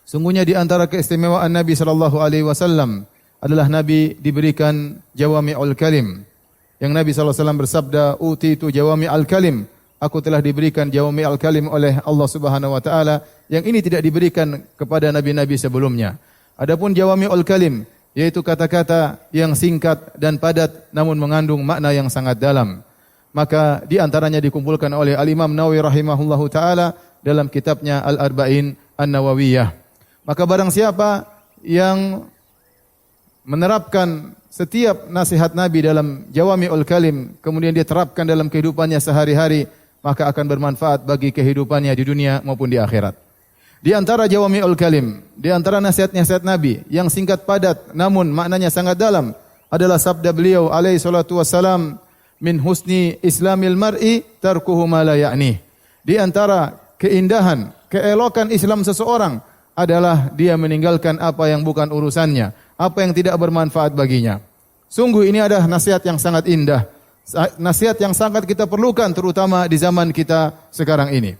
Sungguhnya di antara keistimewaan Nabi sallallahu alaihi wasallam adalah Nabi diberikan jawami'ul kalim. Yang Nabi sallallahu alaihi wasallam bersabda, "Utitu jawami'al kalim." Aku telah diberikan jawami'al kalim oleh Allah Subhanahu wa taala yang ini tidak diberikan kepada nabi-nabi sebelumnya. Adapun jawami'ul kalim yaitu kata-kata yang singkat dan padat namun mengandung makna yang sangat dalam. Maka di antaranya dikumpulkan oleh Al-Imam Nawawi rahimahullahu taala dalam kitabnya Al-Arba'in An-Nawawiyah. Maka barang siapa yang menerapkan setiap nasihat Nabi dalam jawami'ul kalim, kemudian dia terapkan dalam kehidupannya sehari-hari, maka akan bermanfaat bagi kehidupannya di dunia maupun di akhirat. Di antara jawami'ul kalim, di antara nasihat-nasihat Nabi yang singkat padat namun maknanya sangat dalam adalah sabda beliau alaihi salatu wassalam, "Min husni islamil mar'i tarkuhu ma la ya'ni." Di antara keindahan, keelokan Islam seseorang adalah dia meninggalkan apa yang bukan urusannya, apa yang tidak bermanfaat baginya. Sungguh ini adalah nasihat yang sangat indah, nasihat yang sangat kita perlukan terutama di zaman kita sekarang ini.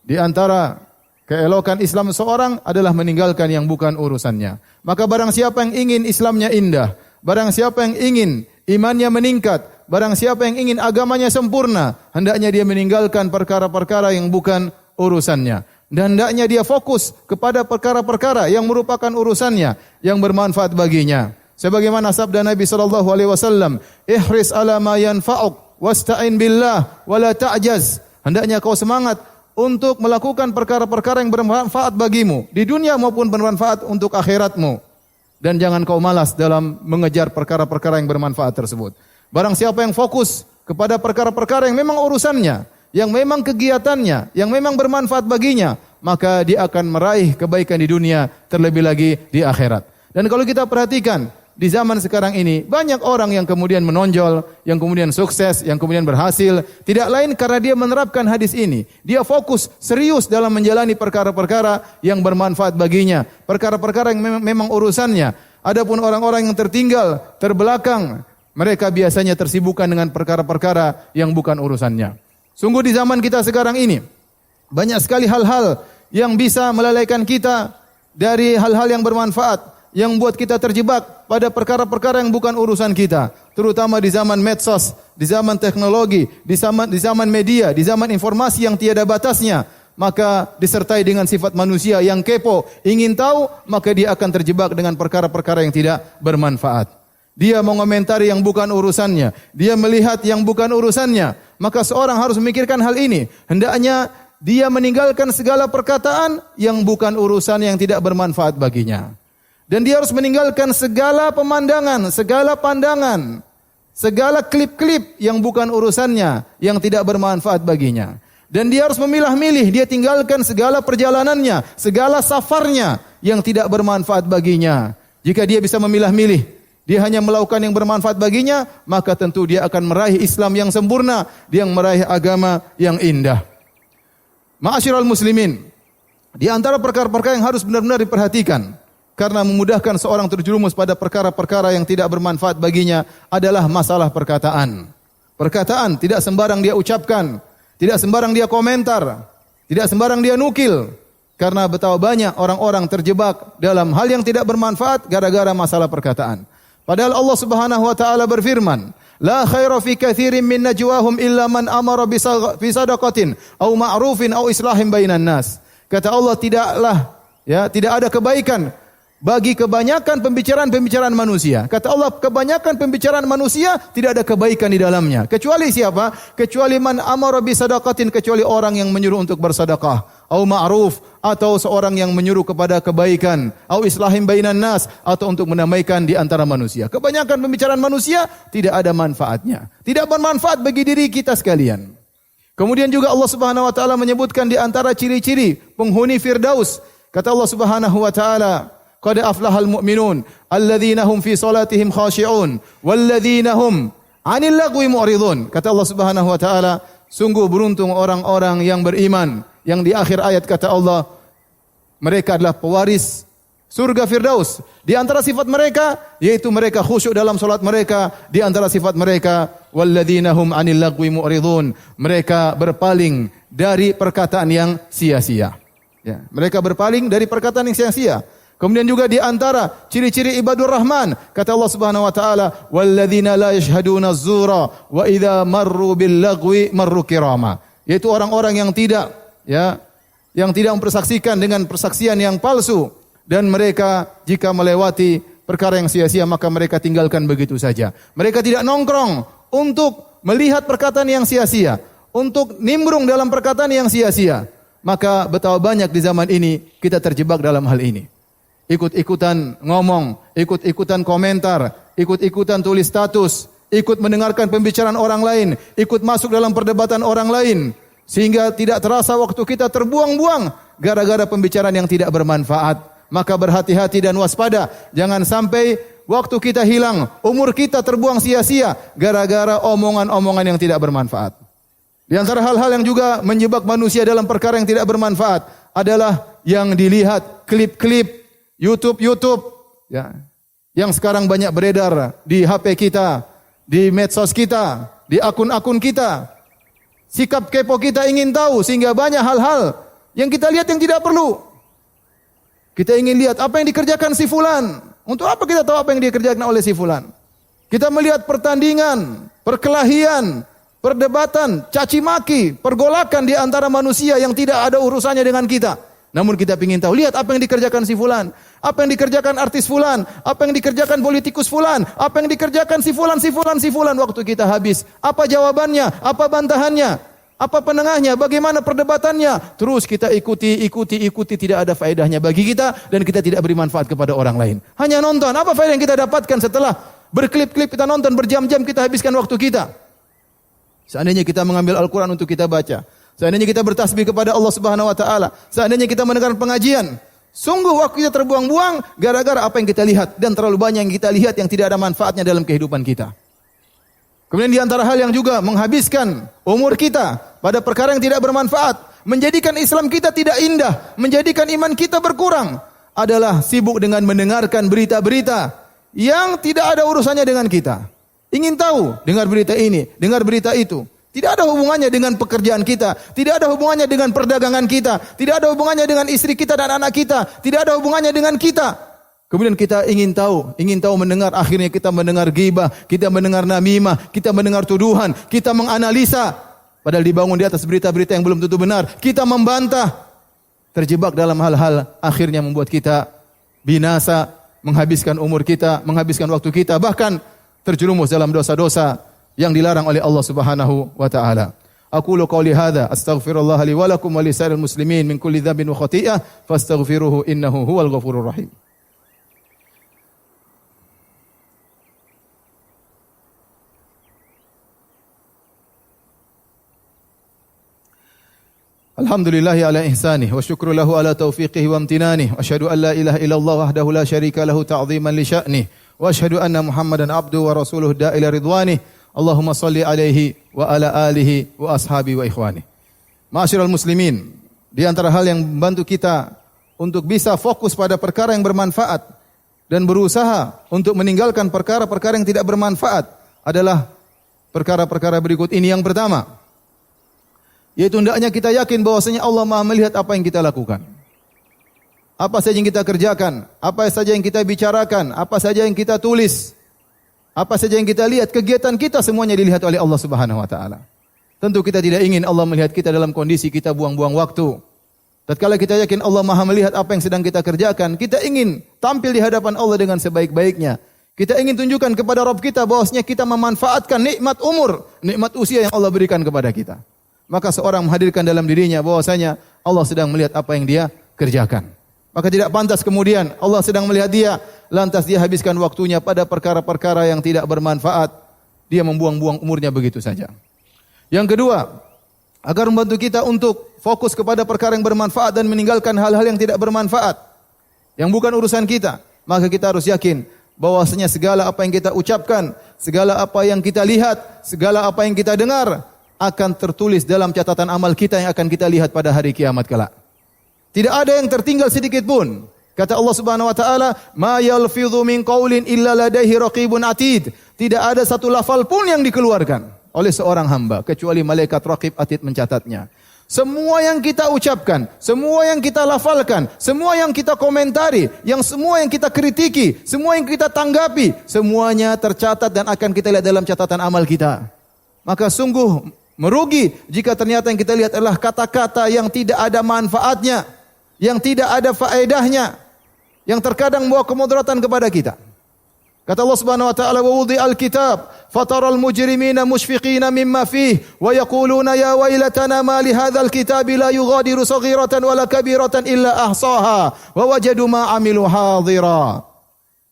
Di antara keelokan Islam seorang adalah meninggalkan yang bukan urusannya. Maka barang siapa yang ingin Islamnya indah, barang siapa yang ingin imannya meningkat, barang siapa yang ingin agamanya sempurna, hendaknya dia meninggalkan perkara-perkara yang bukan urusannya. Dan hendaknya dia fokus kepada perkara-perkara yang merupakan urusannya, yang bermanfaat baginya. Sebagaimana sabda Nabi sallallahu alaihi wasallam, "Ihris ala ma yanfa'uk wasta'in billah wa la ta'jaz." Hendaknya kau semangat untuk melakukan perkara-perkara yang bermanfaat bagimu di dunia maupun bermanfaat untuk akhiratmu. Dan jangan kau malas dalam mengejar perkara-perkara yang bermanfaat tersebut. Barang siapa yang fokus kepada perkara-perkara yang memang urusannya, yang memang kegiatannya, yang memang bermanfaat baginya, maka dia akan meraih kebaikan di dunia, terlebih lagi di akhirat. Dan kalau kita perhatikan, di zaman sekarang ini, banyak orang yang kemudian menonjol, yang kemudian sukses, yang kemudian berhasil, tidak lain karena dia menerapkan hadis ini. Dia fokus, serius dalam menjalani perkara-perkara yang bermanfaat baginya, perkara-perkara yang memang urusannya. Adapun orang-orang yang tertinggal, terbelakang, mereka biasanya tersibukkan dengan perkara-perkara yang bukan urusannya. Sungguh di zaman kita sekarang ini, banyak sekali hal-hal yang bisa melalaikan kita dari hal-hal yang bermanfaat, yang buat kita terjebak pada perkara-perkara yang bukan urusan kita. Terutama di zaman medsos, di zaman teknologi, di zaman media, di zaman informasi yang tiada batasnya. Maka disertai dengan sifat manusia yang kepo, ingin tahu, maka dia akan terjebak dengan perkara-perkara yang tidak bermanfaat. Dia mengomentari yang bukan urusannya, dia melihat yang bukan urusannya. Maka seorang harus memikirkan hal ini. Hendaknya dia meninggalkan segala perkataan yang bukan urusan, yang tidak bermanfaat baginya. Dan dia harus meninggalkan segala pemandangan, segala pandangan, segala klip-klip yang bukan urusannya, yang tidak bermanfaat baginya. Dan dia harus memilah-milih, dia tinggalkan segala perjalanannya, segala safarnya yang tidak bermanfaat baginya. Jika dia bisa memilah-milih, dia hanya melakukan yang bermanfaat baginya, maka tentu dia akan meraih Islam yang sempurna, dia meraih agama yang indah. Ma'asyiral muslimin, di antara perkara-perkara yang harus benar-benar diperhatikan, karena memudahkan seorang terjerumus pada perkara-perkara yang tidak bermanfaat baginya, adalah masalah perkataan. Perkataan tidak sembarang dia ucapkan, tidak sembarang dia komentar, tidak sembarang dia nukil. Karena betapa banyak orang-orang terjebak dalam hal yang tidak bermanfaat gara-gara masalah perkataan. Padahal Allah Subhanahu wa taala berfirman, "La khaira fi katsirin min najwahum illa man amara bi sadaqatin aw ma'rufin aw islahin bainan nas." Kata Allah, tidak ada kebaikan bagi kebanyakan pembicaraan manusia. Kata Allah, kebanyakan pembicaraan manusia tidak ada kebaikan di dalamnya. Kecuali siapa? Kecuali man amara bi sadaqatin, kecuali orang yang menyuruh untuk bersedekah, au ma'ruf, atau seorang yang menyuruh kepada kebaikan, au islahim bainan nas, atau untuk mendamaikan di antara manusia. Kebanyakan pembicaraan manusia tidak ada manfaatnya. Tidak bermanfaat bagi diri kita sekalian. Kemudian juga Allah Subhanahu wa taala menyebutkan di antara ciri-ciri penghuni Firdaus. Kata Allah Subhanahu wa taala, "Qad aflahal mu'minun alladzina hum fi salatihim khashi'un walladzina hum 'anil lagwi mu'ridun." Kata Allah Subhanahu wa taala, sungguh beruntung orang-orang yang beriman, yang di akhir ayat kata Allah, mereka adalah pewaris surga Firdaus. Di antara sifat mereka yaitu mereka khusyuk dalam salat mereka. Di antara sifat mereka, walladzina hum 'anil lagwi mu'ridun, mereka berpaling dari perkataan yang sia-sia. Ya, mereka berpaling dari perkataan yang sia-sia. Kemudian juga di antara ciri-ciri ibadur rahman, kata Allah Subhanahu wa taala, "Walladzina la yashhaduna az-zura wa idza marru bil lagwi marru kirama." Yaitu orang-orang yang tidak mempersaksikan dengan persaksian yang palsu, dan mereka jika melewati perkara yang sia-sia maka mereka tinggalkan begitu saja. Mereka tidak nongkrong untuk melihat perkataan yang sia-sia, untuk nimbrung dalam perkataan yang sia-sia. Maka betapa banyak di zaman ini kita terjebak dalam hal ini. Ikut-ikutan ngomong, ikut-ikutan komentar, ikut-ikutan tulis status, ikut mendengarkan pembicaraan orang lain, ikut masuk dalam perdebatan orang lain, sehingga tidak terasa waktu kita terbuang-buang gara-gara pembicaraan yang tidak bermanfaat. Maka berhati-hati dan waspada, jangan sampai waktu kita hilang, umur kita terbuang sia-sia gara-gara omongan-omongan yang tidak bermanfaat. Di antara hal-hal yang juga menjebak manusia dalam perkara yang tidak bermanfaat adalah yang dilihat klip-klip YouTube, ya, yang sekarang banyak beredar di HP kita, di medsos kita, di akun-akun kita. Sikap kepo kita ingin tahu sehingga banyak hal-hal yang kita lihat yang tidak perlu. Kita ingin lihat apa yang dikerjakan si fulan. Untuk apa kita tahu apa yang dikerjakan oleh si fulan? Kita melihat pertandingan, perkelahian, perdebatan, caci maki, pergolakan di antara manusia yang tidak ada urusannya dengan kita. Namun kita ingin tahu, lihat apa yang dikerjakan si fulan, apa yang dikerjakan artis fulan, apa yang dikerjakan politikus fulan, apa yang dikerjakan si fulan. Waktu kita habis, apa jawabannya, apa bantahannya, apa penengahnya, bagaimana perdebatannya. Terus kita ikuti, tidak ada faedahnya bagi kita dan kita tidak beri manfaat kepada orang lain. Hanya nonton, apa faedah yang kita dapatkan setelah berklip-klip kita nonton, berjam-jam kita habiskan waktu kita. Seandainya kita mengambil Al-Quran untuk kita baca, seandainya kita bertasbih kepada Allah Subhanahu wa taala, seandainya kita mendengar pengajian, sungguh waktu kita terbuang-buang gara-gara apa yang kita lihat, dan terlalu banyak yang kita lihat yang tidak ada manfaatnya dalam kehidupan kita. Kemudian di antara hal yang juga menghabiskan umur kita pada perkara yang tidak bermanfaat, menjadikan Islam kita tidak indah, menjadikan iman kita berkurang, adalah sibuk dengan mendengarkan berita-berita yang tidak ada urusannya dengan kita. Ingin tahu, dengar berita ini, dengar berita itu. Tidak ada hubungannya dengan pekerjaan kita, tidak ada hubungannya dengan perdagangan kita, tidak ada hubungannya dengan istri kita dan anak kita, tidak ada hubungannya dengan kita. Kemudian kita ingin tahu mendengar, akhirnya kita mendengar ghibah, kita mendengar namimah, kita mendengar tuduhan, kita menganalisa, padahal dibangun di atas berita-berita yang belum tentu benar, kita membantah, terjebak dalam hal-hal akhirnya membuat kita binasa, menghabiskan umur kita, menghabiskan waktu kita, bahkan terjerumus dalam dosa-dosa yang dilarang oleh Allah Subhanahu wa taala. Aqulu qouli hadza astaghfirullah li wa lakum wa lisa'iril muslimin min kulli dhanbin wa khati'ah fastaghfiruhu innahu huwal ghafurur rahim. Alhamdulillahi ala ihsanih wa syukru lahu ala taufiqihi wa amtinanih wa asyhadu an la ilaha illallah wahdahu la syarika lahu ta'ziman li sya'nih wa asyhadu anna Muhammadan abduhu wa rasuluhu da'ila ridwanih. Allahumma salli alaihi wa ala alihi wa ashabi wa ikhwani. Ma'asyiral muslimin, di antara hal yang membantu kita untuk bisa fokus pada perkara yang bermanfaat dan berusaha untuk meninggalkan perkara-perkara yang tidak bermanfaat adalah perkara-perkara berikut ini. Yang pertama, yaitu hendaknya kita yakin bahwasanya Allah Maha melihat apa yang kita lakukan. Apa saja yang kita kerjakan, apa saja yang kita bicarakan, apa saja yang kita tulis, apa saja yang kita lihat, kegiatan kita semuanya dilihat oleh Allah Subhanahu wa taala. Tentu kita tidak ingin Allah melihat kita dalam kondisi kita buang-buang waktu. Tatkala kita yakin Allah Maha melihat apa yang sedang kita kerjakan, kita ingin tampil di hadapan Allah dengan sebaik-baiknya. Kita ingin tunjukkan kepada Rabb kita bahwasanya kita memanfaatkan nikmat umur, nikmat usia yang Allah berikan kepada kita. Maka seorang menghadirkan dalam dirinya bahwasanya Allah sedang melihat apa yang dia kerjakan. Maka tidak pantas kemudian Allah sedang melihat dia, lantas dia habiskan waktunya pada perkara-perkara yang tidak bermanfaat. Dia membuang-buang umurnya begitu saja. Yang kedua, agar membantu kita untuk fokus kepada perkara yang bermanfaat dan meninggalkan hal-hal yang tidak bermanfaat, yang bukan urusan kita, maka kita harus yakin bahwasanya segala apa yang kita ucapkan, segala apa yang kita lihat, segala apa yang kita dengar akan tertulis dalam catatan amal kita yang akan kita lihat pada hari kiamat kelak. Tidak ada yang tertinggal sedikit pun. Kata Allah Subhanahu wa taala, "Ma yalfidhu min qaulin illa ladaihi raqibun atid." Tidak ada satu lafal pun yang dikeluarkan oleh seorang hamba kecuali malaikat raqib atid mencatatnya. Semua yang kita ucapkan, semua yang kita lafalkan, semua yang kita komentari, semua yang kita kritiki, semua yang kita tanggapi, semuanya tercatat dan akan kita lihat dalam catatan amal kita. Maka sungguh merugi jika ternyata yang kita lihat adalah kata-kata yang tidak ada manfaatnya, yang tidak ada faedahnya, yang terkadang membawa kemudaratan kepada kita. Kata Allah Subhanahu wa taala, "Wa wudi'al kitab, fataral mujrimina mushfiqina mimma fihi, wa yaquluna ya wailatana ma li hadzal kitabi la yughadiru saghiratan wala kabiratan illa ahsaha, wa wajadu ma 'amilu hadira."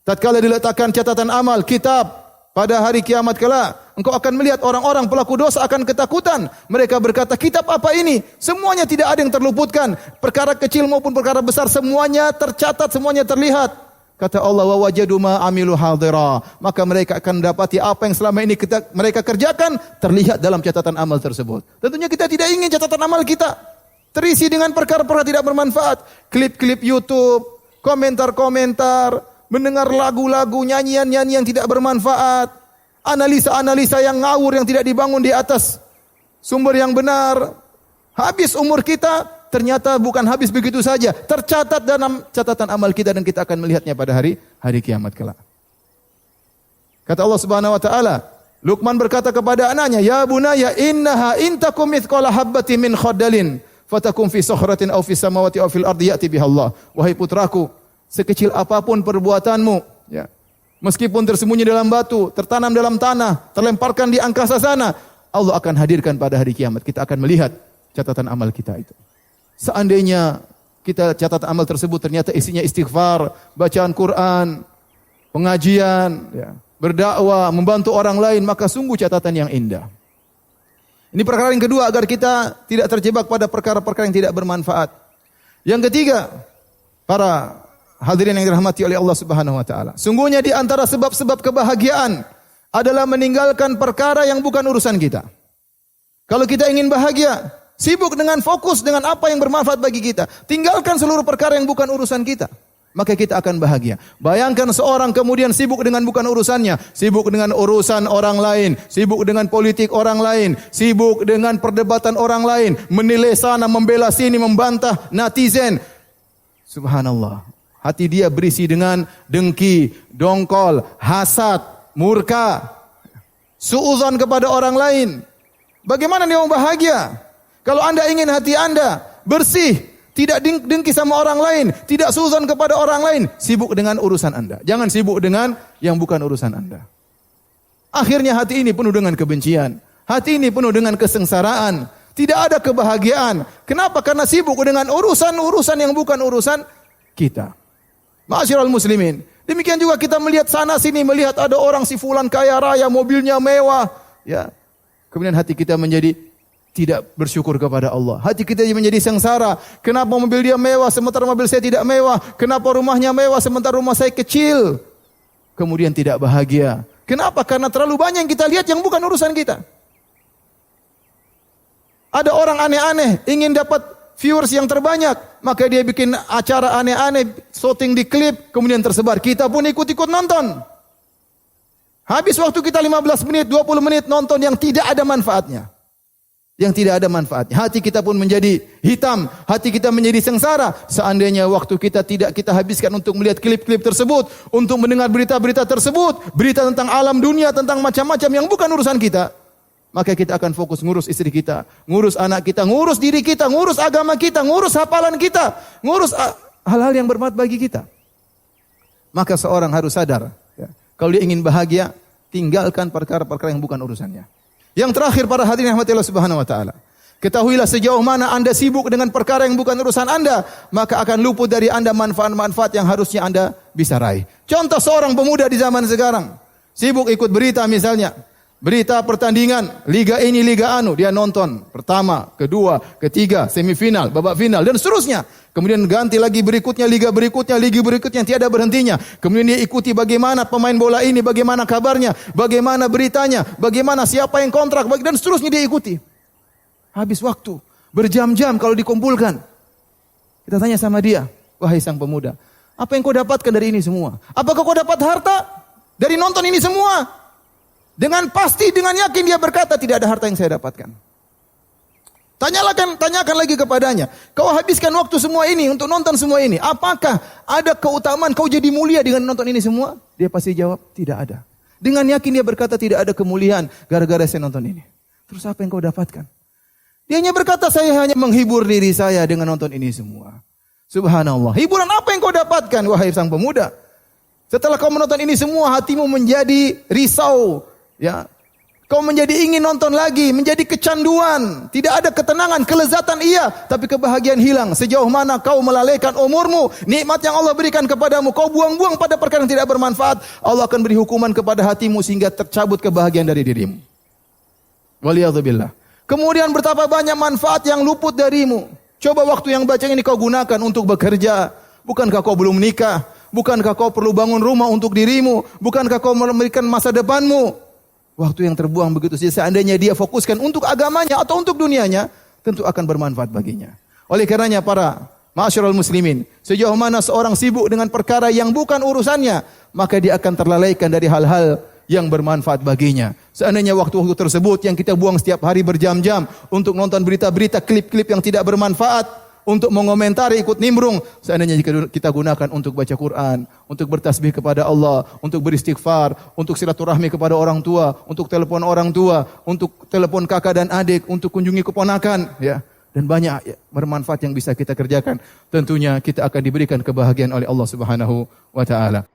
Tatkala diletakkan catatan amal kitab pada hari kiamat kelak, engkau akan melihat orang-orang pelaku dosa akan ketakutan. Mereka berkata, "Kitab apa ini?" Semuanya tidak ada yang terluputkan. Perkara kecil maupun perkara besar semuanya tercatat, semuanya terlihat. Kata Allah, "Wa wajadu ma 'amilu hadira." Maka mereka akan mendapati apa yang selama ini mereka kerjakan terlihat dalam catatan amal tersebut. Tentunya kita tidak ingin catatan amal kita terisi dengan perkara-perkara tidak bermanfaat. Klip-klip YouTube, komentar-komentar, mendengar lagu-lagu, nyanyian-nyanyian yang tidak bermanfaat, analisa-analisa yang ngawur yang tidak dibangun di atas sumber yang benar. Habis umur kita, ternyata bukan habis begitu saja, tercatat dalam catatan amal kita dan kita akan melihatnya pada hari kiamat kelak. Kata Allah Subhanahu wa taala, Luqman berkata kepada anaknya, "Ya bunayya innaha in takum mithqala habbatin min khardalin fatakum fi sakhratin aw fis samawati aw fil ardi ya'ti biha Allah." Wahai putraku, sekecil apapun perbuatanmu, ya, meskipun tersembunyi dalam batu, tertanam dalam tanah, terlemparkan di angkasa sana, Allah akan hadirkan pada hari kiamat. Kita akan melihat catatan amal kita itu. Seandainya kita catatan amal tersebut ternyata isinya istighfar, bacaan Quran, pengajian, ya, berdakwah, membantu orang lain, maka sungguh catatan yang indah. Ini perkara yang kedua agar kita tidak terjebak pada perkara-perkara yang tidak bermanfaat. Yang ketiga, para hadirin yang dirahmati oleh Allah Subhanahu wa taala, sungguhnya di antara sebab-sebab kebahagiaan adalah meninggalkan perkara yang bukan urusan kita. Kalau kita ingin bahagia, sibuk dengan fokus dengan apa yang bermanfaat bagi kita. Tinggalkan seluruh perkara yang bukan urusan kita. Maka kita akan bahagia. Bayangkan seorang kemudian sibuk dengan bukan urusannya. Sibuk dengan urusan orang lain. Sibuk dengan politik orang lain. Sibuk dengan perdebatan orang lain. Menilai sana, membela sini, membantah netizen. Subhanallah. Hati dia berisi dengan dengki, dongkol, hasad, murka, suudzon kepada orang lain. Bagaimana dia mau bahagia? Kalau Anda ingin hati Anda bersih, tidak dengki sama orang lain, tidak suudzon kepada orang lain, sibuk dengan urusan Anda. Jangan sibuk dengan yang bukan urusan Anda. Akhirnya hati ini penuh dengan kebencian. Hati ini penuh dengan kesengsaraan. Tidak ada kebahagiaan. Kenapa? Karena sibuk dengan urusan-urusan yang bukan urusan kita. Ma'asyiral muslimin. Demikian juga kita melihat sana sini, melihat ada orang si fulan kaya raya, mobilnya mewah. Ya. Kemudian hati kita menjadi tidak bersyukur kepada Allah. Hati kita menjadi sengsara. Kenapa mobil dia mewah sementara mobil saya tidak mewah? Kenapa rumahnya mewah sementara rumah saya kecil? Kemudian tidak bahagia. Kenapa? Karena terlalu banyak yang kita lihat yang bukan urusan kita. Ada orang aneh-aneh ingin dapat viewers yang terbanyak, maka dia bikin acara aneh-aneh, syuting di klip, kemudian tersebar. Kita pun ikut-ikut nonton. Habis waktu kita 15 menit, 20 menit nonton yang tidak ada manfaatnya. Yang tidak ada manfaatnya. Hati kita pun menjadi hitam. Hati kita menjadi sengsara. Seandainya waktu kita tidak kita habiskan untuk melihat klip-klip tersebut. Untuk mendengar berita-berita tersebut. Berita tentang alam dunia, tentang macam-macam yang bukan urusan kita. Maka kita akan fokus ngurus istri kita. Ngurus anak kita. Ngurus diri kita. Ngurus agama kita. Ngurus hafalan kita. Ngurus hal-hal yang bermanfaat bagi kita. Maka seorang harus sadar. Ya, kalau dia ingin bahagia, tinggalkan perkara-perkara yang bukan urusannya. Yang terakhir para hadirin rahmati Allah Subhanahu wa taala. Ketahuilah sejauh mana Anda sibuk dengan perkara yang bukan urusan Anda, maka akan luput dari Anda manfaat-manfaat yang harusnya Anda bisa raih. Contoh seorang pemuda di zaman sekarang, sibuk ikut berita misalnya. Berita pertandingan, liga ini, liga anu, dia nonton pertama, kedua, ketiga, semifinal, babak final dan seterusnya. Kemudian ganti lagi berikutnya, liga berikutnya tiada berhentinya. Kemudian dia ikuti bagaimana pemain bola ini, bagaimana kabarnya, bagaimana beritanya, bagaimana siapa yang kontrak dan seterusnya dia ikuti. Habis waktu, berjam-jam kalau dikumpulkan. Kita tanya sama dia, wahai sang pemuda, apa yang kau dapatkan dari ini semua? Apakah kau dapat harta dari nonton ini semua? Dengan pasti, dengan yakin dia berkata, tidak ada harta yang saya dapatkan. Tanyakan lagi kepadanya. Kau habiskan waktu semua ini untuk nonton semua ini. Apakah ada keutamaan kau jadi mulia dengan nonton ini semua? Dia pasti jawab, tidak ada. Dengan yakin dia berkata tidak ada kemuliaan gara-gara saya nonton ini. Terus apa yang kau dapatkan? Dia hanya berkata saya hanya menghibur diri saya dengan nonton ini semua. Subhanallah. Hiburan apa yang kau dapatkan wahai sang pemuda? Setelah kau menonton ini semua hatimu menjadi risau, ya. Kau menjadi ingin nonton lagi, menjadi kecanduan. Tidak ada ketenangan, kelezatan iya, tapi kebahagiaan hilang. Sejauh mana kau melalaikan umurmu, nikmat yang Allah berikan kepadamu, kau buang-buang pada perkara yang tidak bermanfaat, Allah akan beri hukuman kepada hatimu sehingga tercabut kebahagiaan dari dirimu. Waliyadzubillah. Kemudian betapa banyak manfaat yang luput darimu. Coba waktu yang baca ini kau gunakan untuk bekerja. Bukankah kau belum menikah? Bukankah kau perlu bangun rumah untuk dirimu? Bukankah kau memberikan masa depanmu? Waktu yang terbuang begitu saja, seandainya dia fokuskan untuk agamanya atau untuk dunianya, tentu akan bermanfaat baginya. Oleh karenanya para ma'asyiral muslimin, sejauh mana seorang sibuk dengan perkara yang bukan urusannya, maka dia akan terlalaikan dari hal-hal yang bermanfaat baginya. Seandainya waktu-waktu tersebut yang kita buang setiap hari berjam-jam untuk nonton berita-berita, klip-klip yang tidak bermanfaat, untuk mengomentari, ikut nimbrung, seandainya jika kita gunakan untuk baca Quran, untuk bertasbih kepada Allah, untuk beristighfar, untuk silaturahmi kepada orang tua, untuk telepon orang tua, untuk telepon kakak dan adik, untuk kunjungi keponakan, ya, dan banyak bermanfaat yang bisa kita kerjakan. Tentunya kita akan diberikan kebahagiaan oleh Allah Subhanahu wa taala.